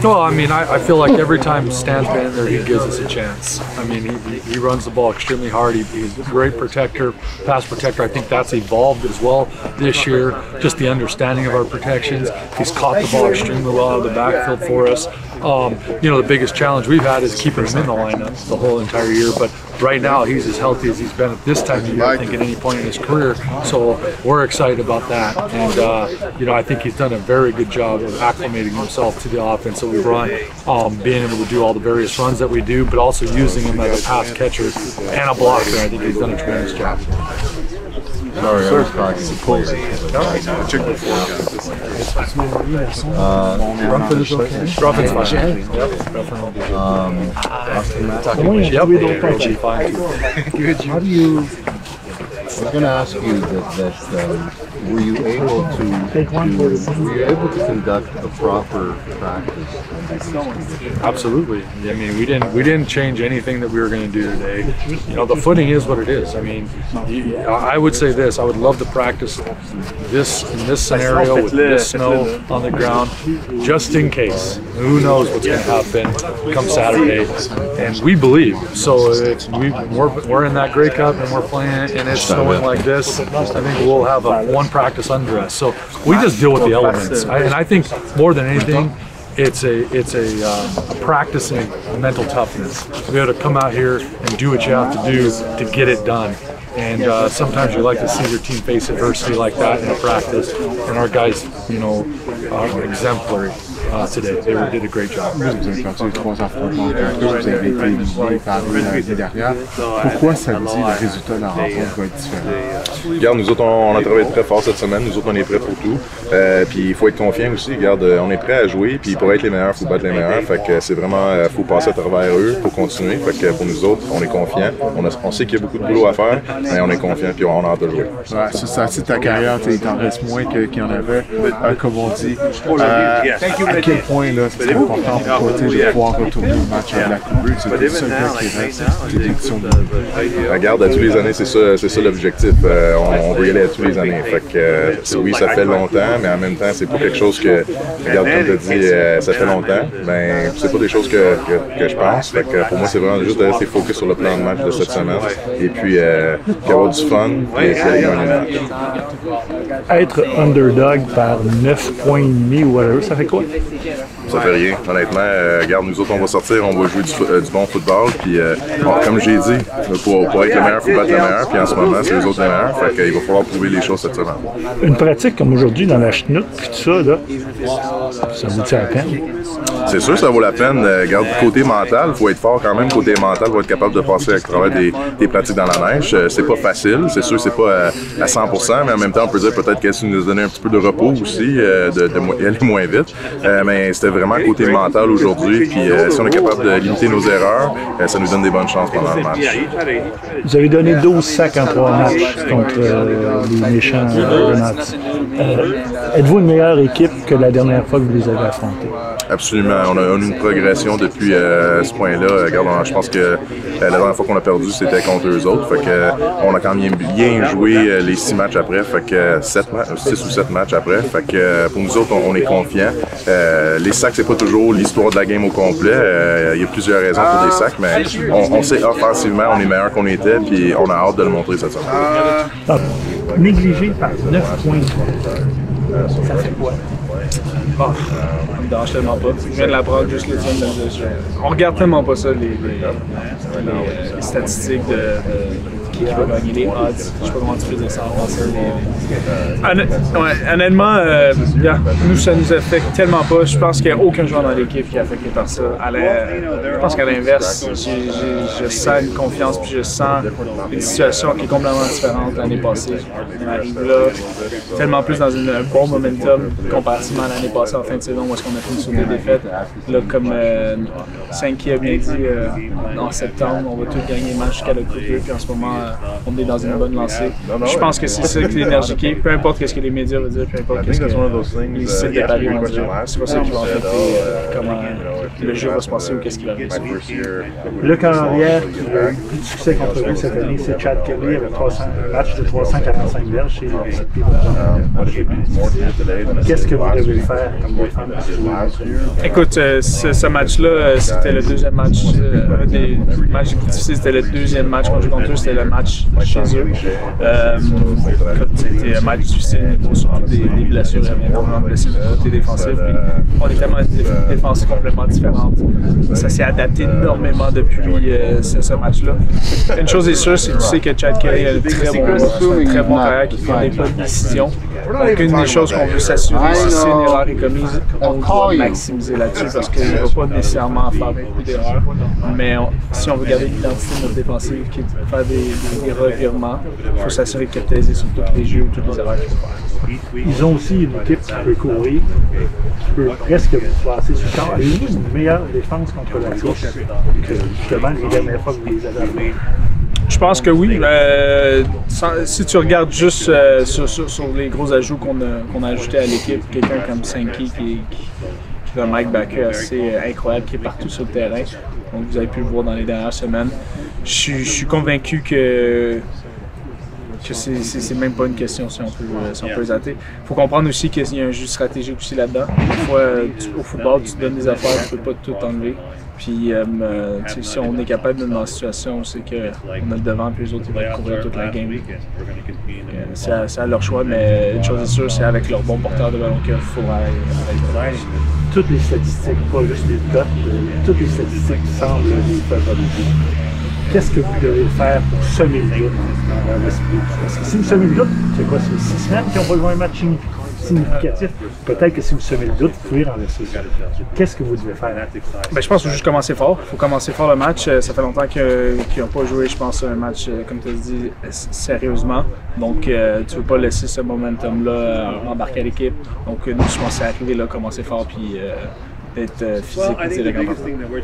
Well, I mean, I feel like every time Stan's been in there, he gives us a chance. I mean, he runs the ball extremely hard. He's a great protector, pass protector. I think that's evolved as well this year, just the understanding of our protections. He's caught the ball extremely well out of the backfield for us. You know, the biggest challenge we've had is keeping him in the lineup the whole entire year, but right now he's as healthy as he's been at this time of year, I think, at any point in his career. So we're excited about that. And, you know, I think he's done a very good job of acclimating himself to the offense that we run, being able to do all the various runs that we do, but also using him as a pass catcher and a blocker. I think he's done a tremendous job. Sorry, I was talking to Paul. Ruffin is okay. Ruffin's fine. Yep. How do you? I was going to ask you that were you able to conduct a proper practice? Absolutely. I mean, we didn't change anything that we were going to do today. You know, the footing is what it is. I mean, I would say this: I would love to practice this in this scenario with this snow on the ground, just in case. Who knows what's going to happen come Saturday? And we believe. So if we're in that Grey Cup and we're playing and it's snowing like this, I think we'll have one practice undress. So we just deal with the elements. And I think more than anything, it's a practicing mental toughness. To be able to come out here and do what you have to do to get it done. And sometimes you like to see your team face adversity like that in a practice. And our guys, you know, are exemplary today. They did a great job. Vous avez perdu 3 affrontements contre vous avez été éliminé par l'année dernière. Pourquoi ça vous dit le résultat de la rencontre va être différent? Regarde, nous autres, on a travaillé très fort cette semaine. Nous autres, on est prêts pour tout. Puis il faut être confiant aussi. Regarde, on est prêts à jouer. Puis pour être les meilleurs, il faut battre les meilleurs. Fait que c'est vraiment, faut passer à travers eux pour continuer. Fait que pour nous autres, on est confiants. On sait qu'il y a beaucoup de boulot à faire, mais on est confiants puis on a hâte de jouer. Ouais, ça, c'est ta carrière. Il t'en reste moins qu'il y en avait, comme on dit. À quel point là, c'est important pour toi de pouvoir retourner au match avec la Coupe Bleue? C'est le seul gars qui reste. Regarde, à tous les années, c'est ça l'objectif. On veut y aller à tous les années. Fait que oui, ça fait longtemps, mais en même temps, c'est pas quelque chose que, regarde, comme tu as dit, ça fait longtemps. Ben, c'est pas des choses que je pense. Fait que pour moi, c'est vraiment juste de rester focus sur le plan de match de cette semaine. Et puis, avoir du fun et puis aller gagner le match. Être underdog par 9 points et demi ou whatever, ça fait quoi? Ça fait rien, honnêtement. Regarde, nous autres, on va sortir, on va jouer du bon football. Puis, comme j'ai dit, pour être le meilleur, il faut battre le meilleur. Puis en ce moment, c'est les autres les meilleurs. Fait qu'il va falloir prouver les choses cette semaine. Une pratique comme aujourd'hui dans la chenoute, puis tout ça, là, ça vous tient la peine? C'est sûr, ça vaut la peine. Regarde, côté mental, il faut être fort quand même. Côté mental, il faut être capable de passer à travers des pratiques dans la neige. C'est pas facile, c'est sûr, c'est pas à 100%, mais en même temps, on peut dire peut-être qu'elle nous donner un petit peu de repos aussi, aller moins vite. Mais c'était vraiment côté mental aujourd'hui. Puis si on est capable de limiter nos erreurs, ça nous donne des bonnes chances pendant le match. Vous avez donné 12 sacs en 3 matchs contre les méchants Renats. Êtes-vous une meilleure équipe que la dernière fois que vous les avez affrontés? Absolument. On a eu une progression depuis ce point-là. Regarde, je pense que la dernière fois qu'on a perdu, c'était contre eux autres. Fait que, on a quand même bien joué les 6 matchs après. Fait que 6 ou 7 matchs après. Fait que pour nous autres, on est confiants. Les sacs, c'est pas toujours l'histoire de la game au complet. Il y a plusieurs raisons pour des sacs, mais on sait offensivement, on est meilleur qu'on était, puis on a hâte de le montrer cette semaine. Négligé par 9 points. Ça fait quoi? Bon, ça me dérange tellement pas. Je viens de l'apprendre juste le team. On regarde tellement pas ça, les statistiques de qui va gagner les odds. Je sais pas comment tu peux dire ça en français. Honnêtement, nous, ça nous affecte tellement pas. Je pense qu'il n'y a aucun joueur dans l'équipe qui est affecté par ça. Je pense qu'à l'inverse, je sens une confiance puis je sens une situation qui est complètement différente l'année passée. On arrive là, tellement plus dans un bon momentum comparativement à l'année passée en fin de saison où est-ce qu'on a fini sur des défaites. Là, comme Sankey a bien dit, en septembre, on va tout gagner les matchs jusqu'à la Coupe Bleue, puis en ce moment, on est dans une bonne lancée. Je pense que c'est ça que l'énergie qui est, peu importe ce que les médias vont dire, peu importe ce que les sites de Paris vont dire. C'est pas ça qui va affecter le jeu va se passer ou qu'est-ce qui va arriver. Le camp arrière qui a eu plus de succès contre vous cette année, c'est Chad Kelly avec un match de 345 verges chez Qu'est-ce que vous devez faire comme défense? Écoute, ce match-là, c'était le deuxième match. Un des matchs les plus difficiles, c'était le deuxième match qu'on joue contre eux, c'était le match chez eux. C'était un match difficile, surtout des blessures, il y avait énormément de blessures du côté défensif. Puis on est tellement une défense complètement différente. Ça s'est adapté énormément depuis ce match-là. Une chose est sûre, c'est que tu sais que Chad Kelly a un très bon carrière qui fait des bonnes décisions. Donc, une des choses qu'on veut s'assurer, si une erreur est commise, on doit maximiser là-dessus parce qu'il ne va pas nécessairement faire beaucoup d'erreurs. Mais si on veut garder l'identité de notre défensive, qui est de faire des revirements, il faut s'assurer de capitaliser sur tous les jeux ou toutes les erreurs qu'il faut faire. Ils ont aussi une équipe qui peut courir, qui peut presque vous passer sur le champ. Avez-vous une meilleure défense contre la course que justement les dernières fois que vous les avez affrontés? Je pense que oui. Si tu regardes juste sur les gros ajouts qu'on a ajoutés à l'équipe, quelqu'un comme Sankey qui est un Mike Backer assez incroyable, qui est partout sur le terrain. Donc vous avez pu le voir dans les dernières semaines. Je suis convaincu que c'est même pas une question si on peut les hâter. Il faut comprendre aussi qu'il y a un jeu stratégique aussi là-dedans. Des fois, au football, tu te donnes des affaires, tu peux pas tout enlever. Puis si on est capable d'être dans la situation, c'est qu'on a le devant, puis les autres ils vont couvrir toute la game. C'est à leur choix, mais une chose est sûre, c'est avec leur bon porteur de ballon qu'il faudra arrêter. Toutes les statistiques, pas juste les cotes, toutes les statistiques semblent les favoriser. Qu'est-ce que vous devez faire pour semer le doute dans l'esprit? Parce que si vous semez le doute, c'est quoi? C'est 6 semaines qui n'ont pas joué un match significatif. Peut-être que si vous semez le doute, vous pouvez renverser ça. Qu'est-ce que vous devez faire? Ben, je pense qu'il faut juste commencer fort. Il faut commencer fort le match. Ça fait longtemps qu'ils n'ont pas joué, je pense, un match, comme tu as dit, sérieusement. Donc, tu ne veux pas laisser ce momentum-là embarquer à l'équipe. Donc, nous, je pense que c'est arrivé là, commencer fort puis d'être physique et direct en partant.